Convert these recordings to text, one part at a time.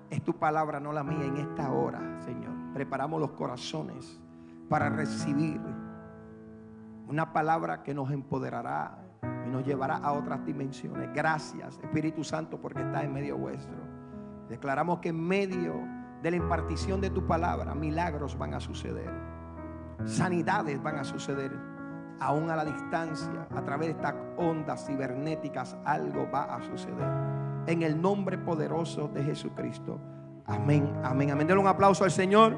Es tu palabra, no la mía, en esta hora, Señor. Preparamos los corazones para recibir una palabra que nos empoderará y nos llevará a otras dimensiones. Gracias, Espíritu Santo, porque está en medio vuestro. Declaramos que en medio de la impartición de tu palabra, milagros van a suceder, sanidades van a suceder, aún a la distancia, a través de estas ondas cibernéticas, algo va a suceder. En el nombre poderoso de Jesucristo. Amén, amén, amén. Denle un aplauso al Señor.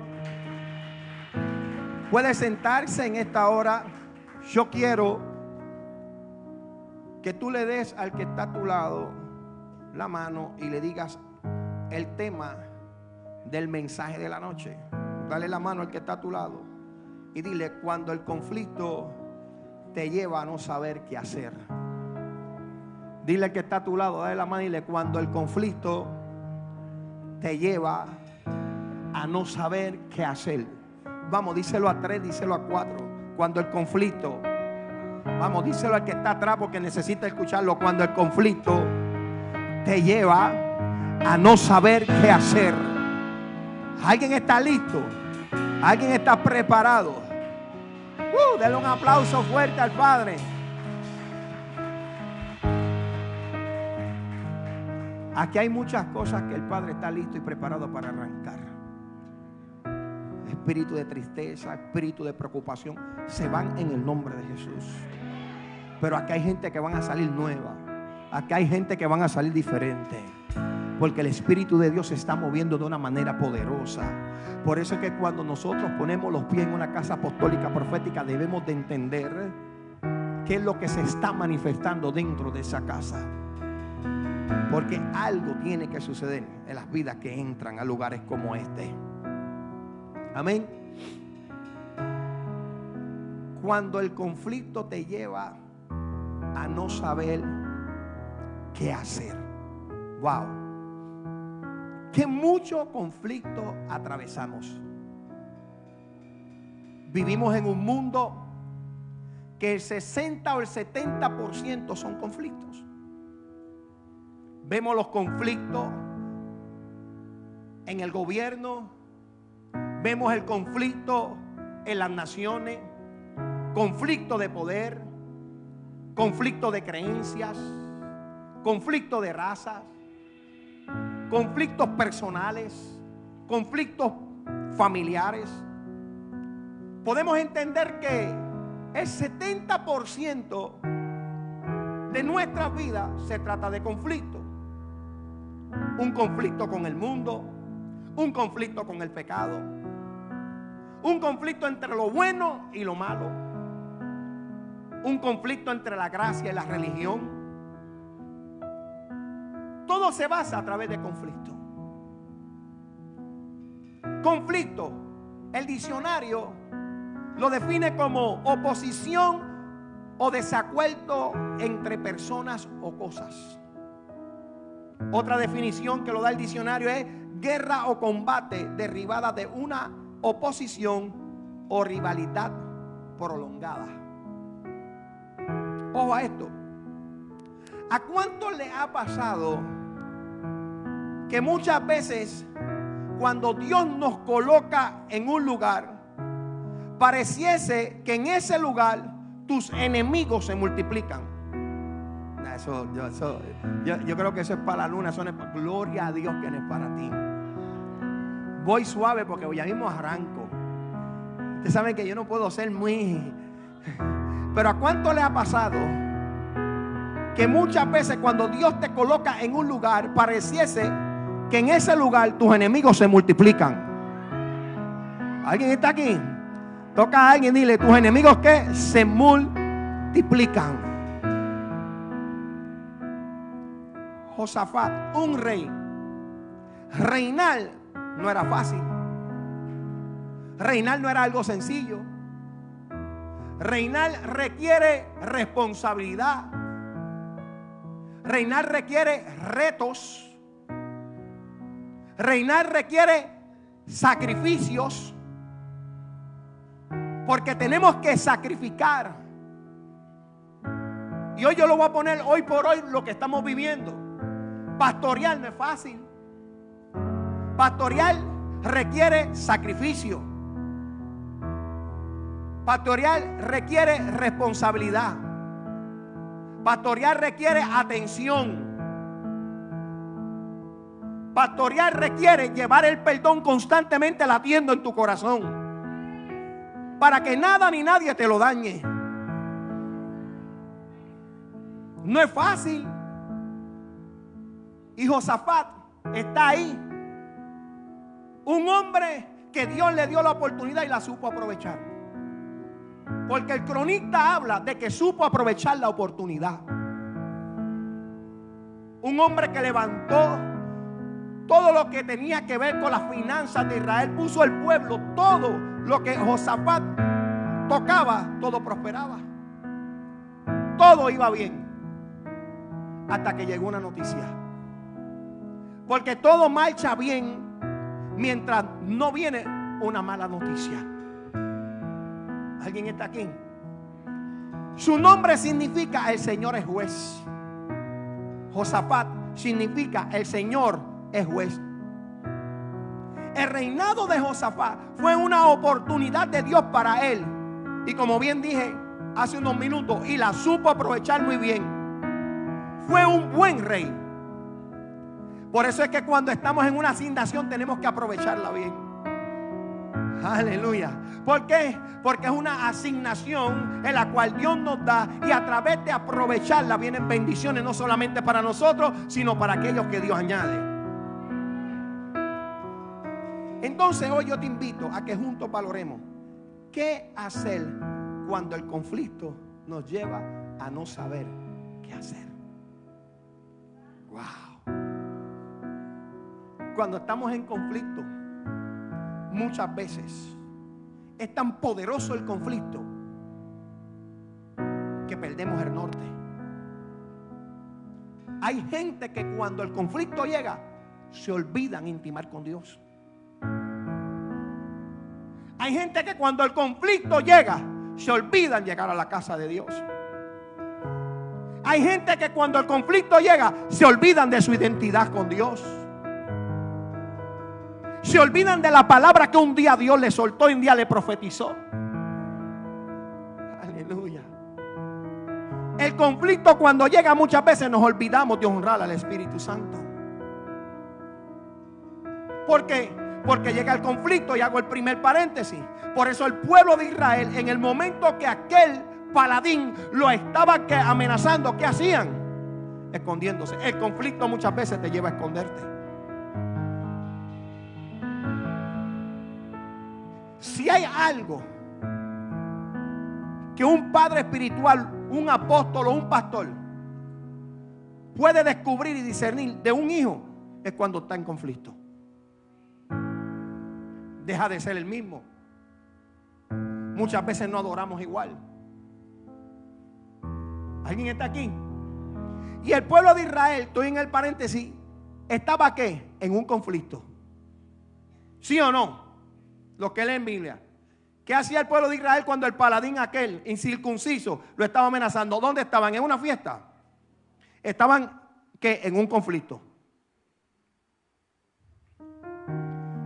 Puede sentarse en esta hora. Yo quiero que tú le des al que está a tu lado la mano y le digas el tema del mensaje de la noche. Dale la mano al que está a tu lado y dile: cuando el conflicto te lleva a no saber qué hacer. Dile al que está a tu lado, dale la mano y dile: cuando el conflicto te lleva a no saber qué hacer. Vamos, díselo a 3, díselo a 4. Cuando el conflicto, vamos, díselo al que está atrás porque necesita escucharlo. Cuando el conflicto te lleva a no saber qué hacer. ¿Alguien está listo? ¿Alguien está preparado? Denle un aplauso fuerte al Padre. Aquí hay muchas cosas que el Padre está listo y preparado para arrancar. Espíritu de tristeza, espíritu de preocupación, se van en el nombre de Jesús. Pero aquí hay gente que van a salir nueva. Aquí hay gente que van a salir diferente. Porque el Espíritu de Dios se está moviendo de una manera poderosa. Por eso es que cuando nosotros ponemos los pies en una casa apostólica profética, debemos de entender qué es lo que se está manifestando dentro de esa casa. Porque algo tiene que suceder en las vidas que entran a lugares como este. Amén. Cuando el conflicto te lleva a no saber qué hacer. Wow. Que mucho conflicto atravesamos. Vivimos en un mundo que el 60 o el 70% son conflictos. Vemos los conflictos en el gobierno, vemos el conflicto en las naciones, conflicto de poder, conflicto de creencias, conflicto de razas, conflictos personales, conflictos familiares. Podemos entender que el 70% de nuestra vida se trata de conflicto. Un conflicto con el mundo, un conflicto con el pecado, un conflicto entre lo bueno y lo malo, un conflicto entre la gracia y la religión. Todo se basa a través de conflicto. Conflicto, el diccionario lo define como oposición o desacuerdo entre personas o cosas. Otra definición que lo da el diccionario es guerra o combate derivada de una oposición o rivalidad prolongada. Ojo a esto. ¿A cuánto le ha pasado que muchas veces cuando Dios nos coloca en un lugar, pareciese que en ese lugar tus enemigos se multiplican? Yo creo que eso es para la luna, eso no es para, gloria a Dios que no es para ti. Voy suave porque ya mismo arranco. Ustedes saben que yo no puedo ser muy... Pero ¿a cuánto le ha pasado que muchas veces cuando Dios te coloca en un lugar, pareciese que en ese lugar tus enemigos se multiplican? ¿Alguien está aquí? Toca a alguien y dile: tus enemigos que se multiplican. Josafat, un rey. Reinar no era fácil. Reinar no era algo sencillo. Reinar requiere responsabilidad. Reinar requiere retos. Reinar requiere sacrificios. Porque tenemos que sacrificar. Y hoy yo lo voy a poner hoy por hoy lo que estamos viviendo. Pastorear no es fácil. Pastorear requiere sacrificio. Pastorear requiere responsabilidad. Pastorear requiere atención. Pastorear requiere llevar el perdón constantemente latiendo en tu corazón, para que nada ni nadie te lo dañe. No es fácil. Y Josafat está ahí. Un hombre que Dios le dio la oportunidad y la supo aprovechar. Porque el cronista habla de que supo aprovechar la oportunidad. Un hombre que levantó todo lo que tenía que ver con las finanzas de Israel. Puso el pueblo, todo lo que Josafat tocaba, todo prosperaba. Todo iba bien. Hasta que llegó una noticia. Porque todo marcha bien mientras no viene una mala noticia. ¿Alguien está aquí? Su nombre significa el Señor es juez. Josafat significa el Señor es juez. El reinado de Josafat fue una oportunidad de Dios para él. Y como bien dije hace unos minutos, y la supo aprovechar muy bien. Fue un buen rey. Por eso es que cuando estamos en una asignación tenemos que aprovecharla bien. Aleluya. ¿Por qué? Porque es una asignación en la cual Dios nos da, y a través de aprovecharla vienen bendiciones, no solamente para nosotros, sino para aquellos que Dios añade. Entonces hoy yo te invito a que juntos valoremos qué hacer cuando el conflicto nos lleva a no saber qué hacer. Wow. Cuando estamos en conflicto, muchas veces es tan poderoso el conflicto que perdemos el norte. Hay gente que cuando el conflicto llega se olvidan intimar con Dios. Hay gente que cuando el conflicto llega se olvidan llegar a la casa de Dios. Hay gente que cuando el conflicto llega se olvidan de su identidad con Dios. Se olvidan de la palabra que un día Dios le soltó y un día le profetizó. Aleluya. El conflicto cuando llega muchas veces nos olvidamos de honrar al Espíritu Santo. ¿Por qué? Porque llega el conflicto, y hago el primer paréntesis. Por eso el pueblo de Israel, en el momento que aquel paladín lo estaba amenazando, ¿qué hacían? Escondiéndose. El conflicto muchas veces te lleva a esconderte. Si hay algo que un padre espiritual, un apóstol o un pastor puede descubrir y discernir de un hijo, es cuando está en conflicto. Deja de ser el mismo. Muchas veces no adoramos igual. ¿Alguien está aquí? Y el pueblo de Israel, estoy en el paréntesis, ¿estaba qué? En un conflicto. ¿Sí o no? Los que leen Biblia. ¿Qué hacía el pueblo de Israel cuando el paladín aquel incircunciso lo estaba amenazando? ¿Dónde estaban? ¿En una fiesta? Estaban ¿qué? En un conflicto.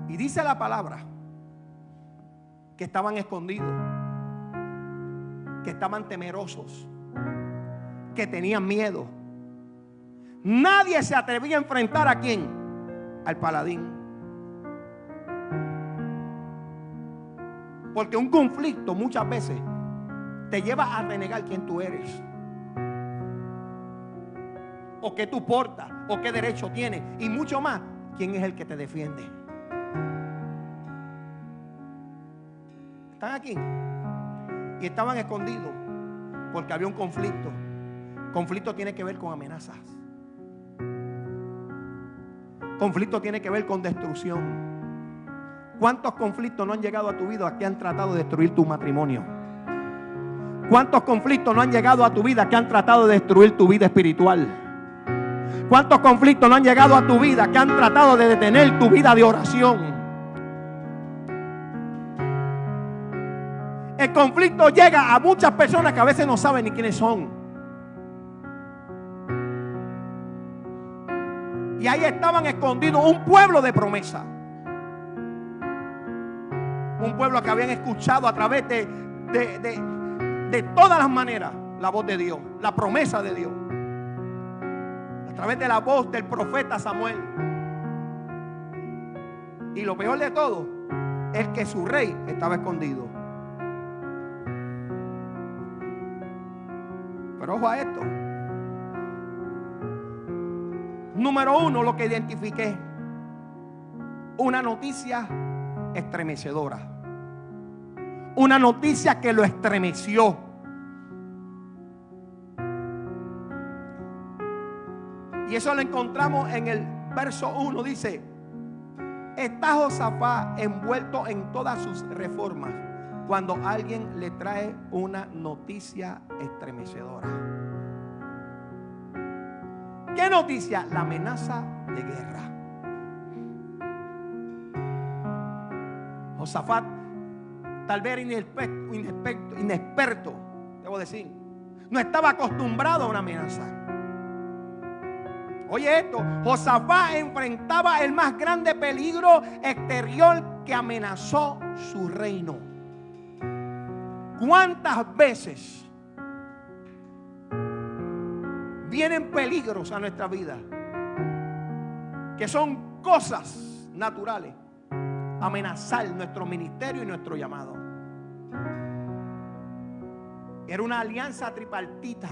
Y dice la palabra que estaban escondidos, que estaban temerosos, que tenían miedo. Nadie se atrevía a enfrentar ¿a quién? Al paladín. Porque un conflicto muchas veces te lleva a renegar quién tú eres, o qué tú portas, o qué derecho tienes, y mucho más, quién es el que te defiende. ¿Están aquí? Y estaban escondidos porque había un conflicto. Conflicto tiene que ver con amenazas. Conflicto tiene que ver con destrucción. ¿Cuántos conflictos no han llegado a tu vida que han tratado de destruir tu matrimonio? ¿Cuántos conflictos no han llegado a tu vida que han tratado de destruir tu vida espiritual? ¿Cuántos conflictos no han llegado a tu vida que han tratado de detener tu vida de oración? El conflicto llega a muchas personas que a veces no saben ni quiénes son. Y ahí estaban escondidos un pueblo de promesa. Un pueblo que habían escuchado a través de todas las maneras la voz de Dios, la promesa de Dios, a través de la voz del profeta Samuel. Y lo peor de todo es que su rey estaba escondido. Pero ojo a esto. Número uno, lo que identifiqué: una noticia estremecedora. Una noticia que lo estremeció. Y eso lo encontramos en el verso 1. Dice: está Josafat envuelto en todas sus reformas cuando alguien le trae una noticia estremecedora. ¿Qué noticia? La amenaza de guerra. Josafat, tal vez inexperto, debo decir, no estaba acostumbrado a una amenaza. Oye esto, Josafat enfrentaba el más grande peligro exterior que amenazó su reino. ¿Cuántas veces vienen peligros a nuestra vida que son cosas naturales, amenazar nuestro ministerio y nuestro llamado? Era una alianza tripartita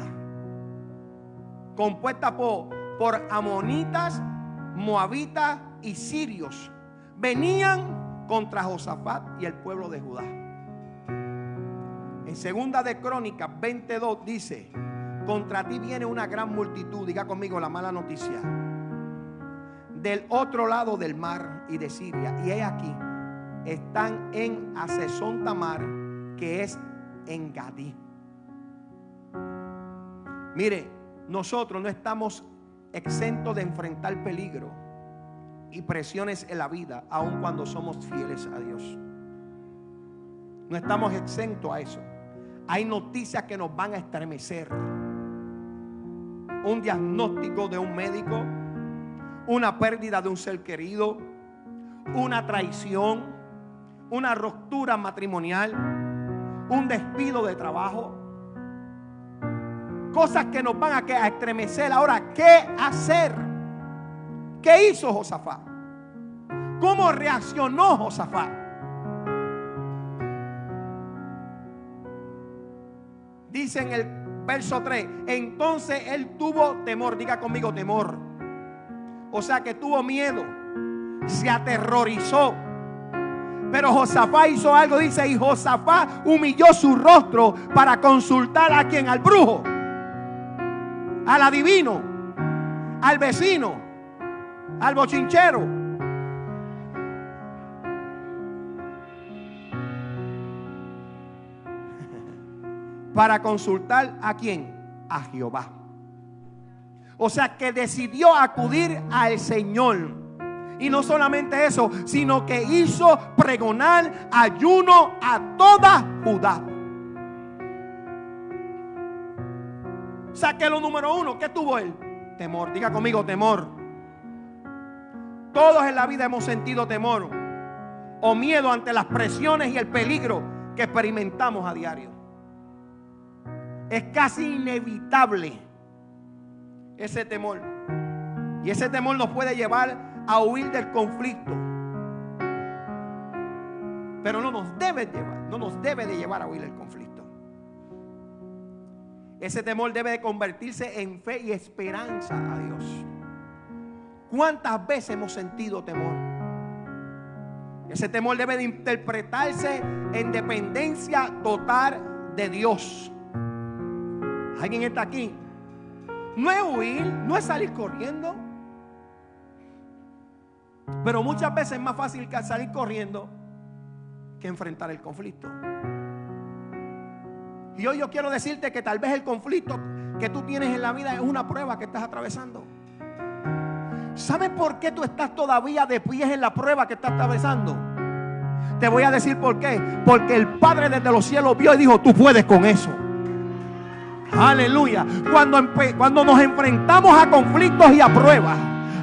compuesta por amonitas, moabitas y sirios. Venían contra Josafat y el pueblo de Judá. En segunda de Crónicas 22 dice: contra ti viene una gran multitud, diga conmigo la mala noticia, del otro lado del mar y de Siria, y he aquí, están en Hazezón Tamar, que es en Gadí. Mire, nosotros no estamos exentos de enfrentar peligro y presiones en la vida, aun cuando somos fieles a Dios. No estamos exentos a eso. Hay noticias que nos van a estremecer. Un diagnóstico de un médico, una pérdida de un ser querido, una traición, una ruptura matrimonial, un despido de trabajo. Cosas que nos van a estremecer. Ahora, ¿qué hacer? ¿Qué hizo Josafat? ¿Cómo reaccionó Josafat? Dice en el verso 3: entonces él tuvo temor. Diga conmigo, temor. O sea que tuvo miedo, se aterrorizó. Pero Josafat hizo algo, dice, y Josafat humilló su rostro para consultar a quien, al brujo, al adivino, al vecino, al bochinchero. Para consultar a quién, a Jehová. O sea que decidió acudir al Señor. Y no solamente eso, sino que hizo pregonar ayuno a toda Judá. O sea que lo número uno, ¿qué tuvo él? Temor. Diga conmigo, temor. Todos en la vida hemos sentido temor o miedo ante las presiones y el peligro que experimentamos a diario. Es casi inevitable ese temor. Y ese temor nos puede llevar a huir del conflicto. Pero no nos debe de llevar a huir del conflicto. Ese temor debe de convertirse en fe y esperanza a Dios. ¿Cuántas veces hemos sentido temor? Ese temor debe de interpretarse en dependencia total de Dios. ¿Alguien está aquí? No es huir, no es salir corriendo. Pero muchas veces es más fácil salir corriendo que enfrentar el conflicto. Y hoy yo quiero decirte que tal vez el conflicto que tú tienes en la vida es una prueba que estás atravesando. ¿Sabes por qué tú estás todavía de pies en la prueba que estás atravesando? Te voy a decir por qué. Porque el Padre desde los cielos vio y dijo: tú puedes con eso. Aleluya. Cuando nos enfrentamos a conflictos y a pruebas,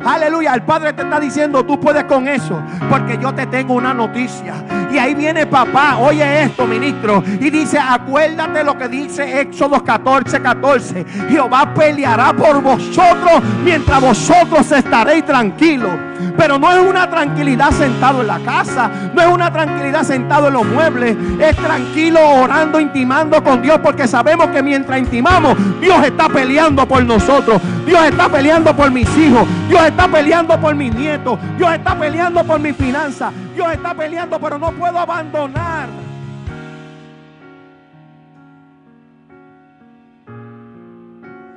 aleluya, el Padre te está diciendo: tú puedes con eso, porque yo te tengo una noticia. Y ahí viene papá, oye esto, ministro, y dice: acuérdate lo que dice Éxodo 14:14. Jehová peleará por vosotros mientras vosotros estaréis tranquilos. Pero no es una tranquilidad sentado en la casa, no es una tranquilidad sentado en los muebles, es tranquilo orando, intimando con Dios, porque sabemos que mientras intimamos, Dios está peleando por nosotros, Dios está peleando por mis hijos, Dios está peleando por mis nietos, Dios está peleando por mis finanzas, Dios está peleando, pero no puedo abandonar.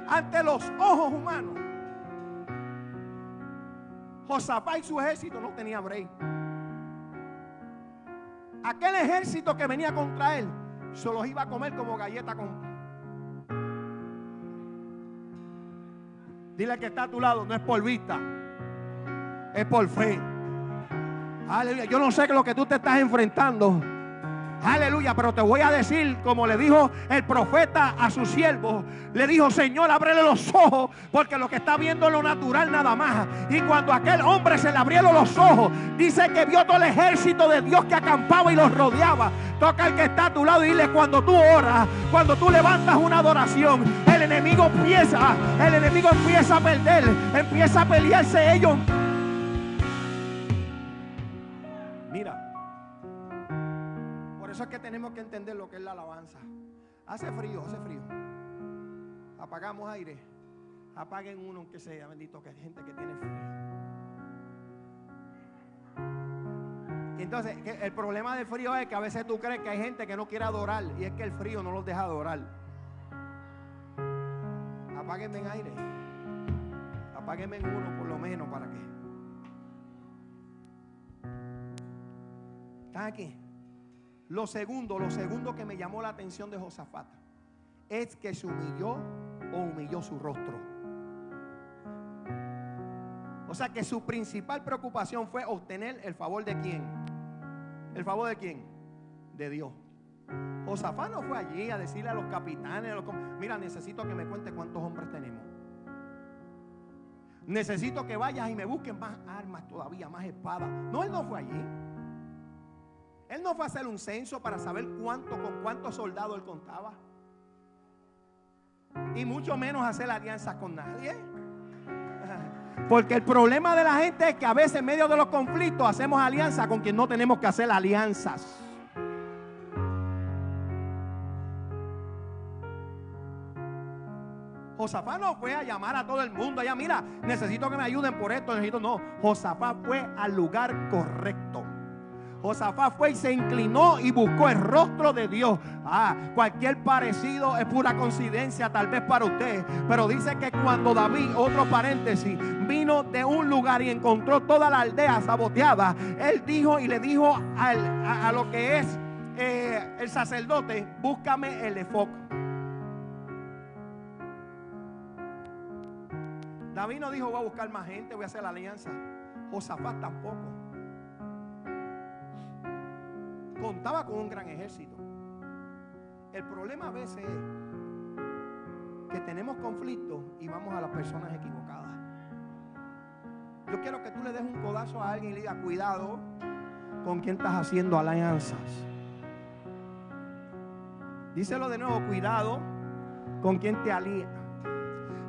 Ante los ojos humanos, Josafat y su ejército no tenía break. Aquel ejército que venía contra él se los iba a comer como galleta con... Dile que está a tu lado: no es por vista, es por fe. Aleluya. Yo no sé qué es lo que tú te estás enfrentando. Aleluya, pero te voy a decir, como le dijo el profeta a su siervo, le dijo: Señor, ábrele los ojos, porque lo que está viendo es lo natural nada más. Y cuando aquel hombre se le abrieron los ojos, dice que vio todo el ejército de Dios que acampaba y los rodeaba. Toca al que está a tu lado y dile: cuando tú oras, cuando tú levantas una adoración, el enemigo empieza a perder, empieza a pelearse ellos. Mira, por eso es que tenemos que entender lo que es la alabanza. Hace frío. Apagamos aire. Apaguen uno, aunque sea, bendito, que hay gente que tiene frío. Entonces, el problema del frío es que a veces tú crees que hay gente que no quiere adorar, y es que el frío no los deja adorar. Apáguenme en aire. Apáguenme en uno por lo menos, para que... ¿Están aquí? Lo segundo que me llamó la atención de Josafat es que se humilló su rostro. O sea que su principal preocupación fue obtener el favor de ¿quién? ¿El favor de quién? De Dios. Josafat no fue allí a decirle a los capitanes, mira, necesito que me cuente cuántos hombres tenemos. Necesito que vayas y me busquen más armas todavía, más espadas. No, él no fue allí. Él no fue a hacer un censo para saber con cuántos soldados él contaba. Y mucho menos hacer alianzas con nadie. Porque el problema de la gente es que a veces en medio de los conflictos hacemos alianzas con quien no tenemos que hacer alianzas. Josafat no fue a llamar a todo el mundo allá: mira, necesito que me ayuden por esto, no. Josafat fue al lugar correcto. Josafat fue y se inclinó y buscó el rostro de Dios. Cualquier parecido es pura coincidencia tal vez para usted, pero dice que cuando David, otro paréntesis, vino de un lugar y encontró toda la aldea saboteada, él dijo y le dijo a lo que es el sacerdote: búscame el efod. David no dijo: voy a buscar más gente, voy a hacer la alianza. Josafat tampoco. Contaba con un gran ejército. El problema a veces es que tenemos conflictos y vamos a las personas equivocadas. Yo quiero que tú le des un codazo a alguien y le digas: cuidado con quién estás haciendo alianzas. Díselo de nuevo: cuidado con quién te alías.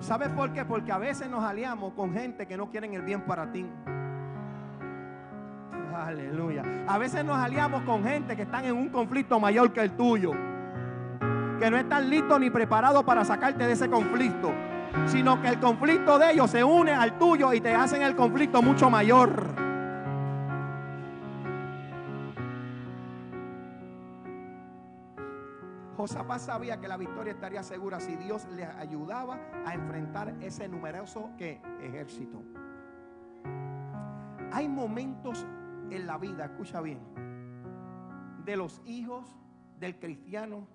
¿Sabes por qué? Porque a veces nos aliamos con gente que no quieren el bien para ti. Aleluya. A veces nos aliamos con gente que están en un conflicto mayor que el tuyo, que no están listos ni preparados para sacarte de ese conflicto, sino que el conflicto de ellos se une al tuyo y te hacen el conflicto mucho mayor. Josafat sabía que la victoria estaría segura si Dios le ayudaba a enfrentar ese numeroso ejército. Hay momentos en la vida, escucha bien, de los hijos del cristiano,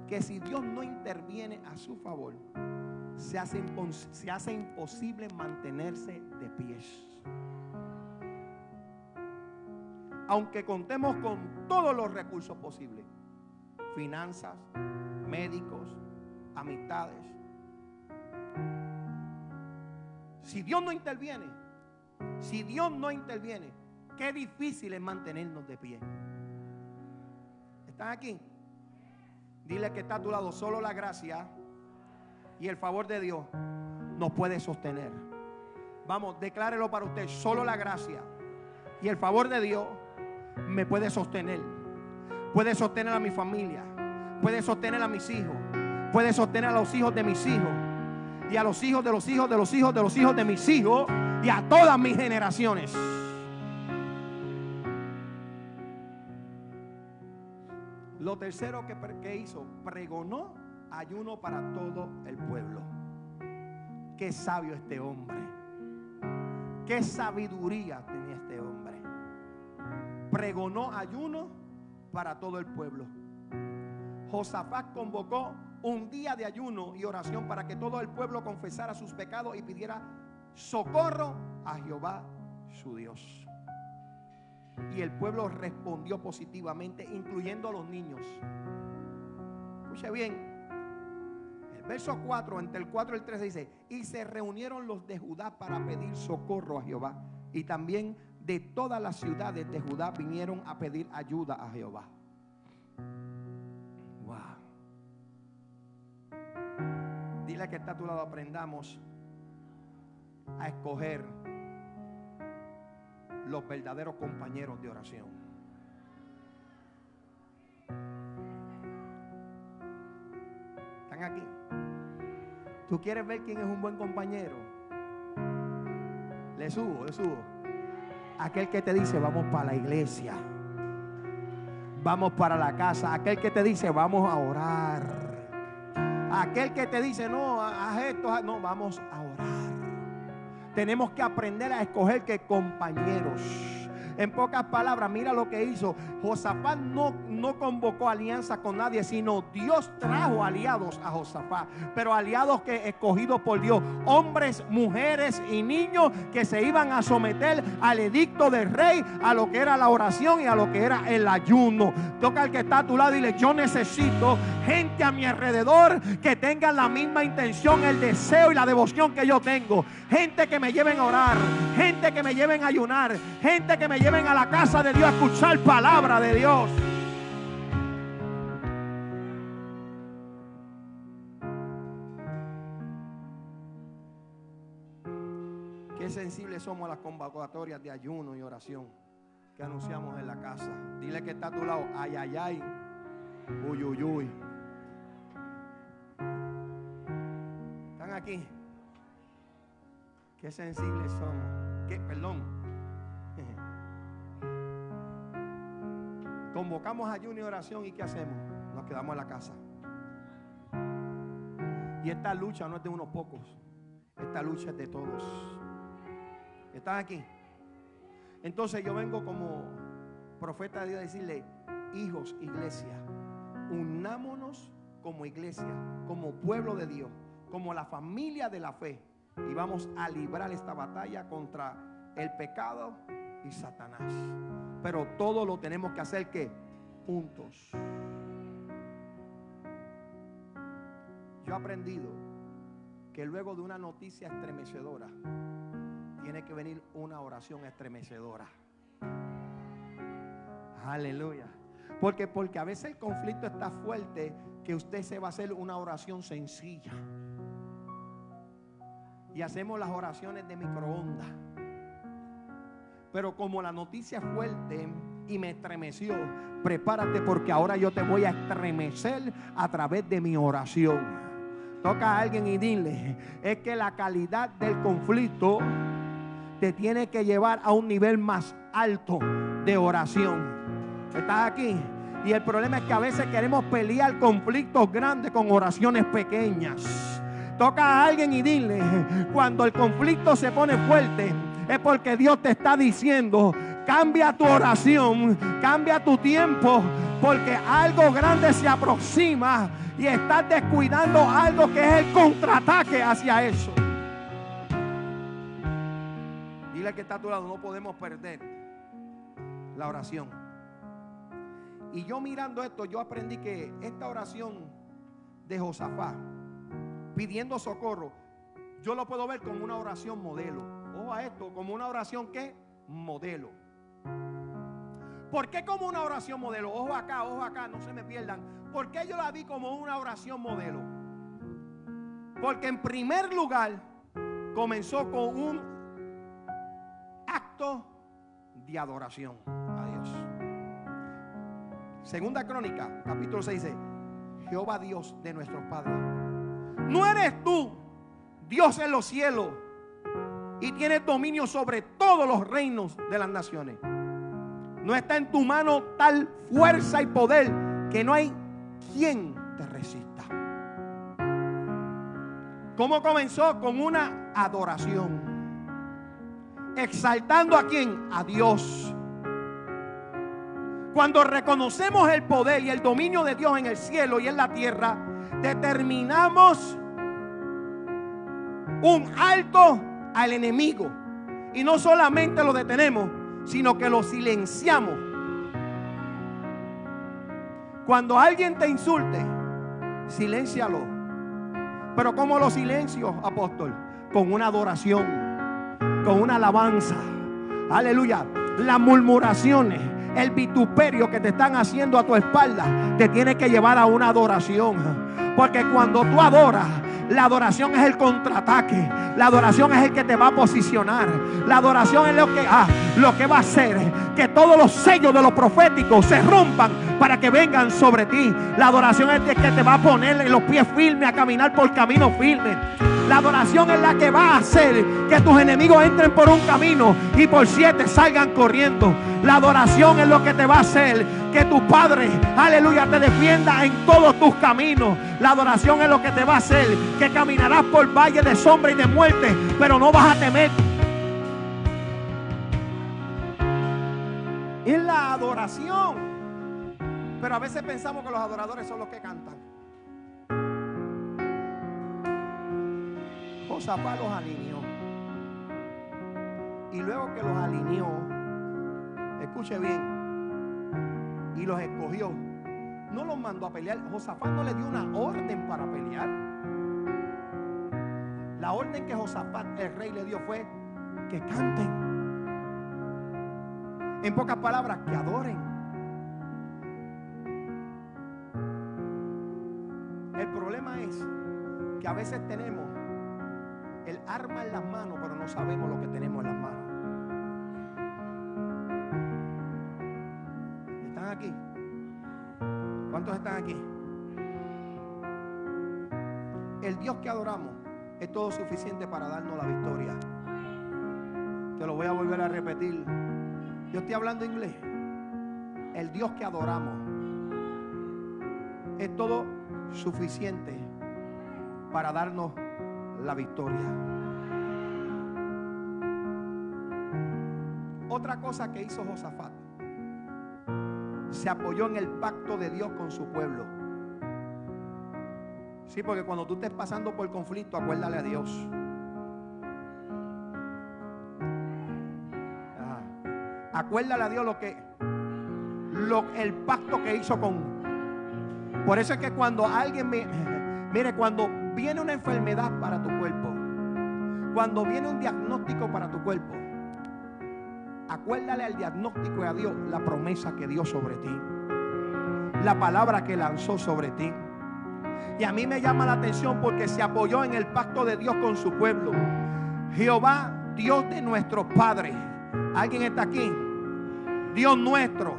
que si Dios no interviene a su favor, se hace imposible mantenerse de pies. Aunque contemos con todos los recursos posibles: finanzas, médicos, amistades. Si Dios no interviene, qué difícil es mantenernos de pie. ¿Están aquí? Dile que está a tu lado, solo la gracia y el favor de Dios nos puede sostener. Vamos, declárelo para usted, solo la gracia y el favor de Dios me puede sostener. Puede sostener a mi familia, puede sostener a mis hijos, puede sostener a los hijos de mis hijos y a los hijos de los hijos de los hijos de los hijos de mis hijos y a todas mis generaciones. Lo tercero que hizo, pregonó ayuno para todo el pueblo. Qué sabio este hombre. Qué sabiduría tenía este hombre. Pregonó ayuno para todo el pueblo. Josafat convocó un día de ayuno y oración para que todo el pueblo confesara sus pecados y pidiera socorro a Jehová su Dios. Y el pueblo respondió positivamente, incluyendo a los niños. Escuche bien, el verso 4, entre el 4 y el 3 dice: y se reunieron los de Judá para pedir socorro a Jehová, y también de todas las ciudades de Judá vinieron a pedir ayuda a Jehová. Wow. Dile que está a tu lado, aprendamos a escoger los verdaderos compañeros de oración. ¿Están aquí? ¿Tú quieres ver quién es un buen compañero? Le subo. Aquel que te dice vamos para la iglesia, vamos para la casa. Aquel que te dice vamos a orar. Aquel que te dice no, haz esto, no, vamos a orar. Tenemos que aprender a escoger qué compañeros. En pocas palabras, mira lo que hizo. Josafat no convocó alianza con nadie, sino Dios trajo aliados a Josafat. Pero aliados que escogidos por Dios. Hombres, mujeres y niños que se iban a someter al edicto del rey, a lo que era la oración y a lo que era el ayuno. Toca al que está a tu lado y dile: yo necesito gente a mi alrededor que tengan la misma intención, el deseo y la devoción que yo tengo. Gente que me lleven a orar, gente que me lleven a ayunar, gente que me lleven a la casa de Dios a escuchar palabra de Dios. Qué sensibles somos a las convocatorias de ayuno y oración que anunciamos en la casa. Dile que está a tu lado: ay, ay, ay, uy, uy, uy. ¿Están aquí? Qué sensibles somos. Convocamos ayuno y oración, ¿y qué hacemos? Nos quedamos en la casa. Y esta lucha no es de unos pocos, esta lucha es de todos. ¿Están aquí? Entonces yo vengo como profeta de Dios a decirle: hijos, iglesia, unámonos como iglesia, como pueblo de Dios, como la familia de la fe, y vamos a librar esta batalla contra el pecado y Satanás. Pero todo lo tenemos que hacer ¿qué? Juntos. Yo he aprendido que luego de una noticia estremecedora tiene que venir una oración estremecedora. Aleluya. Porque a veces el conflicto está fuerte que usted se va a hacer una oración sencilla. Y hacemos las oraciones de microondas. Pero como la noticia es fuerte y me estremeció, prepárate, porque ahora yo te voy a estremecer a través de mi oración. Toca a alguien y dile: es que la calidad del conflicto te tiene que llevar a un nivel más alto de oración. ¿Estás aquí? Y el problema es que a veces queremos pelear conflictos grandes con oraciones pequeñas. Toca a alguien y dile: cuando el conflicto se pone fuerte, es porque Dios te está diciendo: cambia tu oración, cambia tu tiempo, porque algo grande se aproxima y estás descuidando algo que es el contraataque hacia eso. Dile que está a tu lado: no podemos perder la oración. Y yo mirando esto, yo aprendí que esta oración de Josafat pidiendo socorro, yo lo puedo ver como una oración modelo. Ojo a esto, como una oración que modelo. ¿Por qué como una oración modelo? Ojo acá, no se me pierdan. ¿Por qué yo la vi como una oración modelo? Porque en primer lugar comenzó con un acto de adoración a Dios. Segunda Crónica, capítulo 6 dice: Jehová Dios de nuestros padres, ¿no eres tú Dios en los cielos y tienes dominio sobre todos los reinos de las naciones? No está en tu mano tal fuerza y poder que no hay quien te resista. ¿Cómo comenzó? Con una adoración, exaltando ¿a quién? A Dios. Cuando reconocemos el poder y el dominio de Dios en el cielo y en la tierra, determinamos un alto al enemigo. Y no solamente lo detenemos, sino que lo silenciamos. Cuando alguien te insulte, siléncialo. Pero ¿cómo lo silencio, apóstol? Con una adoración, con una alabanza. Aleluya. Las murmuraciones, el vituperio que te están haciendo a tu espalda, te tiene que llevar a una adoración. Porque cuando tú adoras, la adoración es el contraataque. La adoración es el que te va a posicionar. La adoración es lo que va a hacer que todos los sellos de los proféticos se rompan para que vengan sobre ti. La adoración es el que te va a poner los pies firmes a caminar por camino firme. La adoración es la que va a hacer que tus enemigos entren por un camino y por 7 salgan corriendo. La adoración es lo que te va a hacer que tu Padre, aleluya, te defienda en todos tus caminos. La adoración es lo que te va a hacer que caminarás por valle de sombra y de muerte, pero no vas a temer. Es la adoración. Pero a veces pensamos que los adoradores son los que cantan. Josafat los alineó. Y luego que los alineó, escuche bien, y los escogió, no los mandó a pelear. Josafat no le dio una orden para pelear. La orden que Josafat, el rey, le dio fue que canten. En pocas palabras, que adoren. El problema es que a veces tenemos el arma en las manos, pero no sabemos lo que tenemos en las manos. ¿Están aquí? ¿Cuántos están aquí? El Dios que adoramos es todo suficiente para darnos la victoria. Te lo voy a volver a repetir. Yo estoy hablando inglés. El Dios que adoramos es todo suficiente para darnos la victoria. Otra cosa que hizo Josafat, se apoyó en el pacto de Dios con su pueblo. Sí, porque cuando tú estés pasando por conflicto, acuérdale a Dios. Acuérdale a Dios el pacto que hizo con. Por eso es que cuando alguien mire, cuando viene una enfermedad para tu cuerpo, cuando viene un diagnóstico para tu cuerpo, acuérdale al diagnóstico y a Dios la promesa que dio sobre ti, la palabra que lanzó sobre ti. Y a mí me llama la atención porque se apoyó en el pacto de Dios con su pueblo. Jehová, Dios de nuestros padres. ¿Alguien está aquí? Dios nuestro,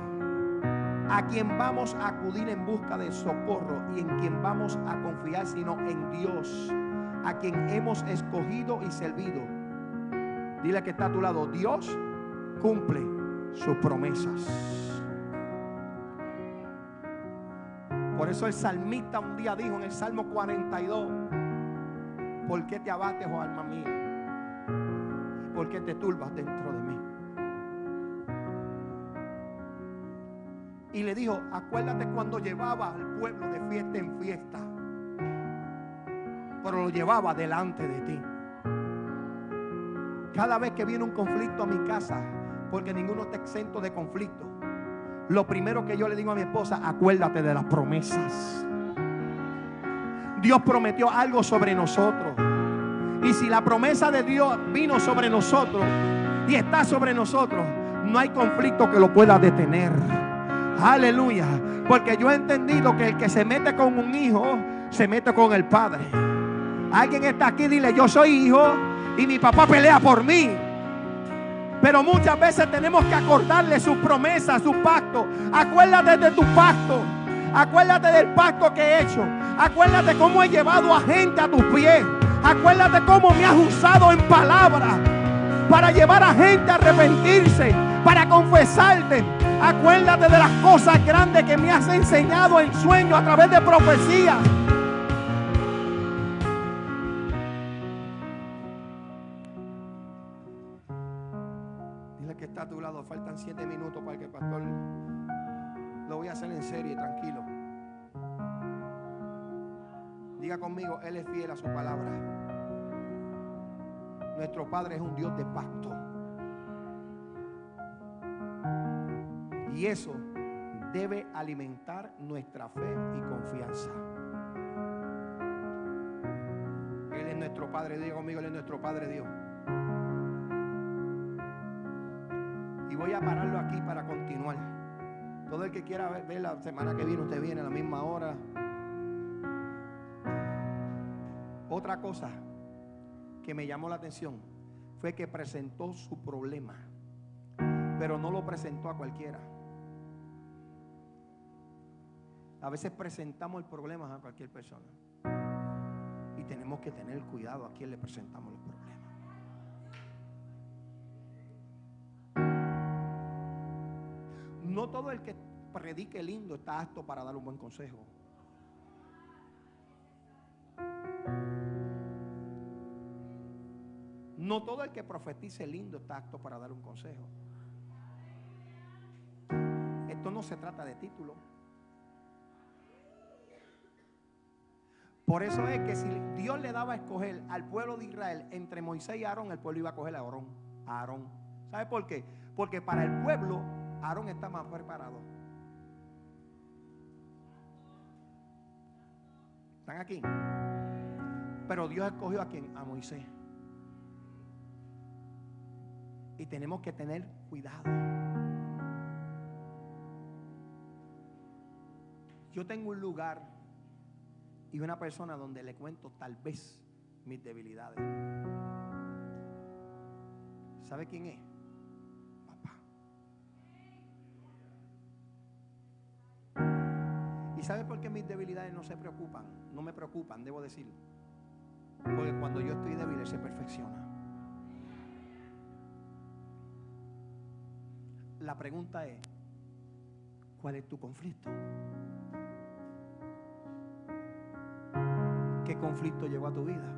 a quien vamos a acudir en busca de socorro y en quien vamos a confiar, sino en Dios, a quien hemos escogido y servido. Dile que está a tu lado: Dios cumple sus promesas. Por eso el salmista un día dijo en el Salmo 42: ¿por qué te abates, oh alma mía? ¿Por qué te turbas dentro de mí? Y le dijo: acuérdate cuando llevaba al pueblo de fiesta en fiesta, pero lo llevaba delante de ti. Cada vez que viene un conflicto a mi casa, porque ninguno está exento de conflicto, lo primero que yo le digo a mi esposa: acuérdate de las promesas. Dios prometió algo sobre nosotros, y si la promesa de Dios vino sobre nosotros y está sobre nosotros, no hay conflicto que lo pueda detener. Aleluya. Porque yo he entendido que el que se mete con un hijo se mete con el padre. Alguien está aquí, dile: yo soy hijo y mi papá pelea por mí. Pero muchas veces tenemos que acordarle sus promesas, sus pactos. Acuérdate de tu pacto. Acuérdate del pacto que he hecho. Acuérdate cómo he llevado a gente a tus pies. Acuérdate cómo me has usado en palabras para llevar a gente a arrepentirse, para confesarte. Acuérdate de las cosas grandes que me has enseñado en sueños a través de profecías. Dile que está a tu lado: faltan 7 minutos para que el pastor... Lo voy a hacer en serie, tranquilo. Diga conmigo: Él es fiel a su palabra. Nuestro Padre es un Dios de pacto. Y eso debe alimentar nuestra fe y confianza. Él es nuestro Padre. Diga conmigo: Él es nuestro Padre Dios. Y voy a pararlo aquí para continuar. Todo el que quiera ver la semana que viene, usted viene a la misma hora. Otra cosa que me llamó la atención fue que presentó su problema, pero no lo presentó a cualquiera. A veces presentamos el problema a cualquier persona y tenemos que tener cuidado a quién le presentamos los problemas. No todo el que predique lindo está apto para dar un buen consejo. No todo el que profetice lindo está apto para dar un consejo. Esto no se trata de título. Por eso es que si Dios le daba a escoger al pueblo de Israel entre Moisés y Aarón, el pueblo iba a coger a Aarón. ¿Sabe por qué? Porque para el pueblo Aarón está más preparado. ¿Están aquí? Pero Dios escogió a quién? A Moisés. Y tenemos que tener cuidado. Yo tengo un lugar y una persona donde le cuento tal vez mis debilidades. ¿Sabe quién es? Papá. ¿Y sabe por qué mis debilidades no se preocupan? No me preocupan, debo decir. Porque cuando yo estoy débil, Él se perfecciona. La pregunta es: ¿cuál es tu conflicto? ¿Qué conflicto llegó a tu vida?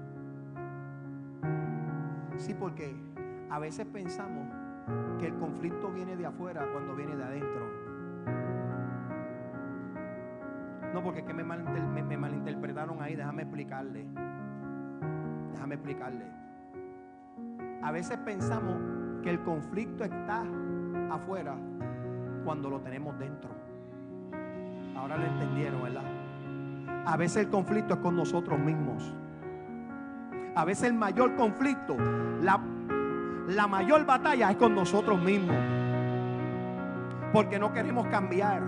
Sí, porque a veces pensamos que el conflicto viene de afuera cuando viene de adentro. No, porque es que me malinterpretaron ahí. Déjame explicarle. A veces pensamos que el conflicto está afuera cuando lo tenemos dentro. Ahora lo entendieron, ¿verdad? A veces el conflicto es con nosotros mismos. A veces el mayor conflicto, la mayor batalla es con nosotros mismos, porque no queremos cambiar.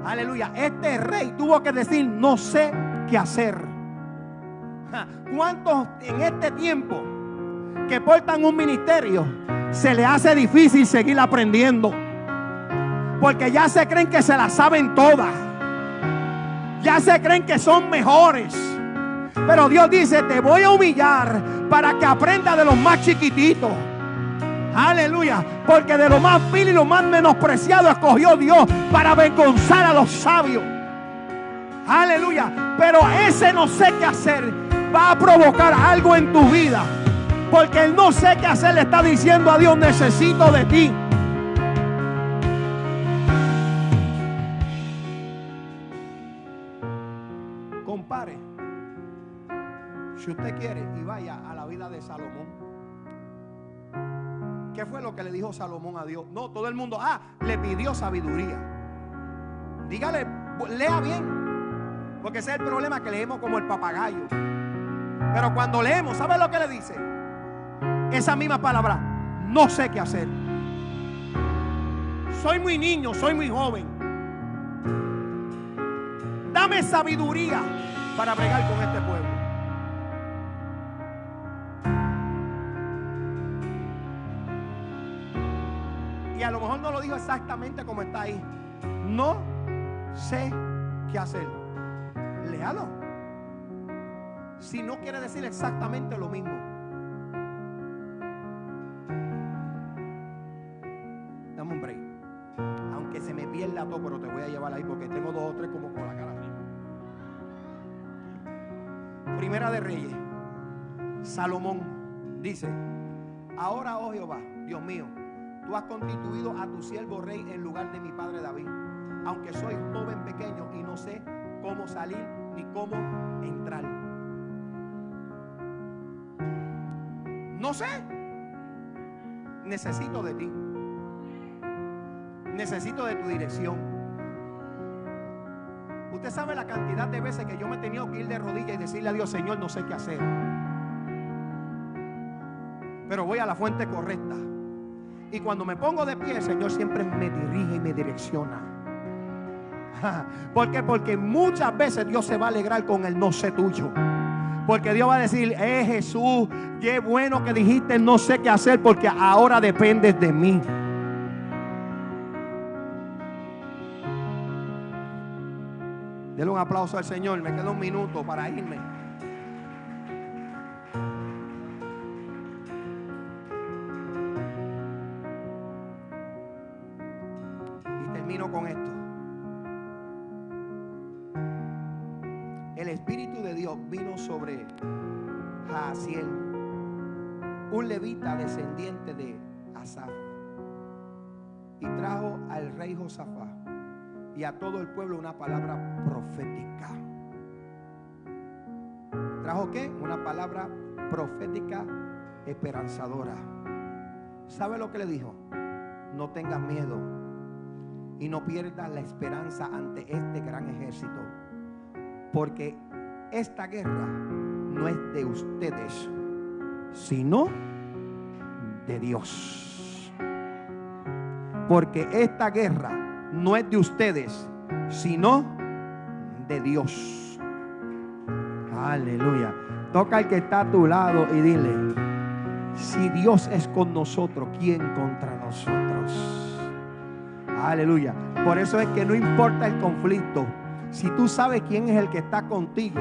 Aleluya. Este rey tuvo que decir: no sé qué hacer. ¿Cuántos en este tiempo que portan un ministerio se le hace difícil seguir aprendiendo? Porque ya se creen que se la saben todas. Ya se creen que son mejores. Pero Dios dice: te voy a humillar para que aprenda de los más chiquititos. Aleluya. Porque de lo más vil y lo más menospreciado escogió Dios para avergonzar a los sabios. Aleluya. Pero ese no sé qué hacer va a provocar algo en tu vida. Porque el no sé qué hacer le está diciendo a Dios: necesito de ti. Compare, si usted quiere, y vaya a la vida de Salomón. ¿Qué fue lo que le dijo Salomón a Dios? No, todo el mundo, le pidió sabiduría. Dígale, lea bien, porque ese es el problema, que leemos como el papagayo. Pero cuando leemos, ¿sabe lo que le dice? Esa misma palabra: no sé qué hacer. soy muy niño, soy muy joven. Dame sabiduría para bregar con este pueblo. Y a lo mejor no lo dijo exactamente como está ahí. No sé qué hacer. Léalo. Si no quiere decir exactamente lo mismo. Dame un break. Aunque se me pierda todo, pero te voy a llevar ahí porque tengo 2 o 3 como con la cara así. Primera de Reyes. Salomón dice: ahora, oh Jehová, Dios mío, tú has constituido a tu siervo rey en lugar de mi padre David, aunque soy joven pequeño y no sé cómo salir ni cómo entrar. No sé. Necesito de ti. Necesito de tu dirección. Usted sabe la cantidad de veces que yo me he tenido que ir de rodillas y decirle a Dios: Señor, no sé qué hacer, pero voy a la fuente correcta. Y cuando me pongo de pie, el Señor siempre me dirige y me direcciona. ¿Por qué? Porque muchas veces Dios se va a alegrar con el no sé tuyo. Porque Dios va a decir: Jesús, qué bueno que dijiste no sé qué hacer, porque ahora dependes de mí. Denle un aplauso al Señor. Me queda un minuto para irme. Y termino con esto. El Espíritu de Dios vino sobre Jaasiel, un levita descendiente de Asaf, y trajo al rey Josafat y a todo el pueblo una palabra profética. ¿Trajo qué? Una palabra profética esperanzadora. ¿Sabe lo que le dijo? No tengas miedo y no pierdas la esperanza ante este gran ejército, porque esta guerra no es de ustedes, sino de Dios. Porque esta guerra no es de ustedes, sino de Dios. Aleluya. Toca al que está a tu lado y dile: si Dios es con nosotros, ¿quién contra nosotros? Aleluya. Por eso es que no importa el conflicto. Si tú sabes quién es el que está contigo,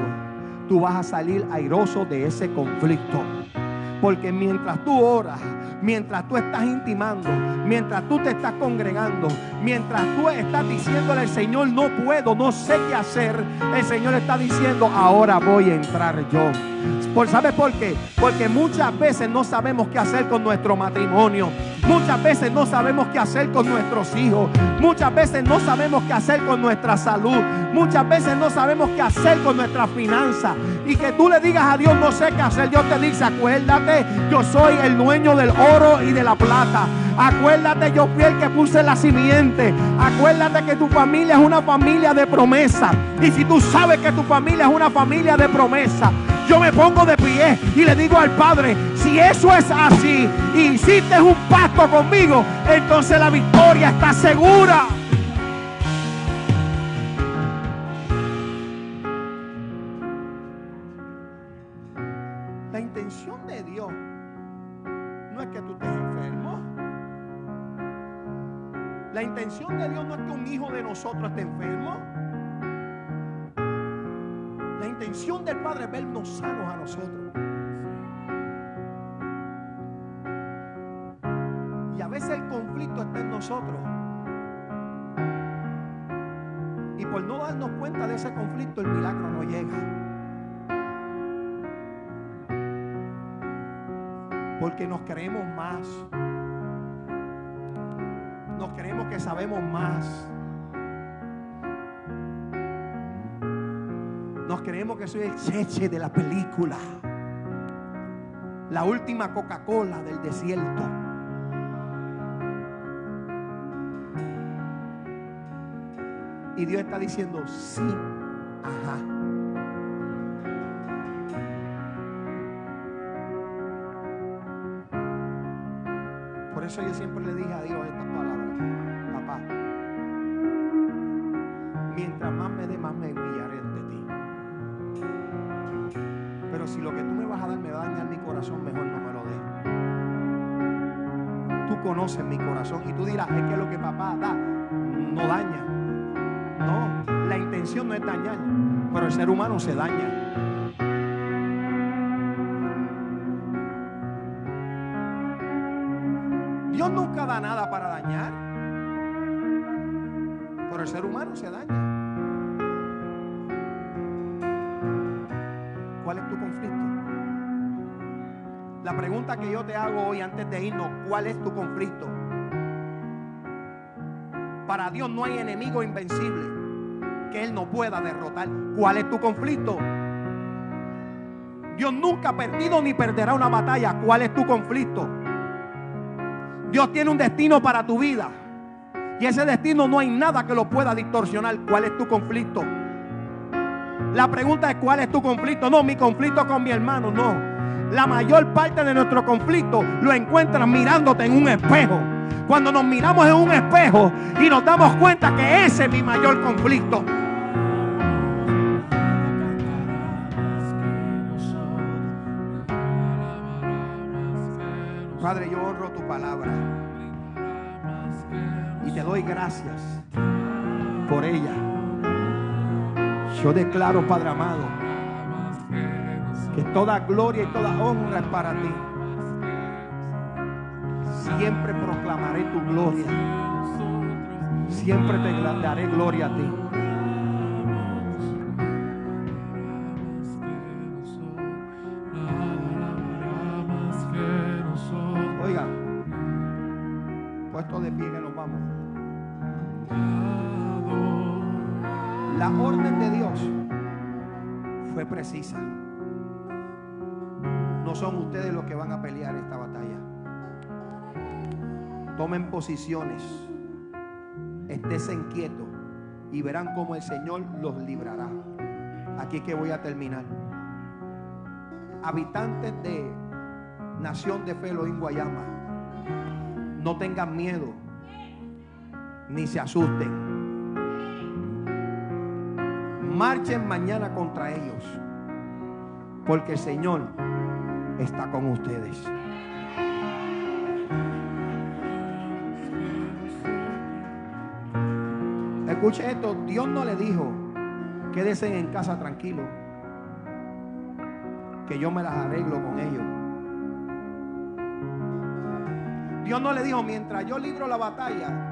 tú vas a salir airoso de ese conflicto. Porque mientras tú oras, mientras tú estás intimando, mientras tú te estás congregando, mientras tú estás diciéndole al Señor: no puedo, no sé qué hacer, el Señor está diciendo: ahora voy a entrar yo. ¿Sabes por qué? Porque muchas veces no sabemos qué hacer con nuestro matrimonio. Muchas veces no sabemos qué hacer con nuestros hijos. Muchas veces no sabemos qué hacer con nuestra salud. Muchas veces no sabemos qué hacer con nuestra finanza. Y que tú le digas a Dios: no sé qué hacer. Dios te dice: acuérdate, yo soy el dueño del oro y de la plata. Acuérdate, yo fui el que puse la simiente. Acuérdate que tu familia es una familia de promesa. Y si tú sabes que tu familia es una familia de promesa, yo me pongo de pie y le digo al Padre: si eso es así y hiciste un pacto conmigo, entonces la victoria está segura. La intención de Dios no es que tú estés enfermo. La intención de Dios no es que un hijo de nosotros esté enfermo. La intención del Padre es vernos sanos a nosotros. Y a veces el conflicto está en nosotros. Y por no darnos cuenta de ese conflicto, el milagro no llega. Porque nos creemos más. Nos creemos que sabemos más. Nos creemos que soy el cheche de la película, la última Coca-Cola del desierto. Y Dios está diciendo: sí, ajá. Por eso yo siempre le dije a Dios estas palabras: papá. Mientras más me dé, más me enviaré ante ti. Pero si lo que tú me vas a dar me va a dañar mi corazón, mejor no me lo des. Tú conoces mi corazón y tú dirás, es que lo que papá da no daña. No, la intención no es dañar, pero el ser humano se daña. Dios nunca da nada para dañar, pero el ser humano se daña. ¿Cuál es tu conflicto? La pregunta que yo te hago hoy antes de irnos, ¿cuál es tu conflicto? Para Dios no hay enemigo invencible que Él no pueda derrotar. ¿Cuál es tu conflicto? Dios nunca ha perdido ni perderá una batalla. ¿Cuál es tu conflicto? Dios tiene un destino para tu vida y ese destino no hay nada que lo pueda distorsionar. ¿Cuál es tu conflicto? La pregunta es, ¿cuál es tu conflicto? No, mi conflicto con mi hermano, no. La mayor parte de nuestro conflicto lo encuentras mirándote en un espejo. Cuando nos miramos en un espejo y nos damos cuenta que ese es mi mayor conflicto. Padre, yo honro tu palabra y te doy gracias por ella. Yo declaro, Padre amado, que toda gloria y toda honra es para ti. Siempre proclamaré tu gloria. Siempre te daré gloria a ti. Oiga, puesto de pie que nos vamos. La orden de Dios fue precisa. No son ustedes los que van a pelear esta batalla. Tomen posiciones, esténse quietos y verán cómo el Señor los librará. Aquí que voy a terminar. Habitantes de Nación de Fe Elohim Guayama, no tengan miedo ni se asusten. Marchen mañana contra ellos, porque el Señor está con ustedes. Escuche esto, Dios no le dijo quédense en casa tranquilo, que yo me las arreglo con ellos. Dios no le dijo mientras yo libro la batalla,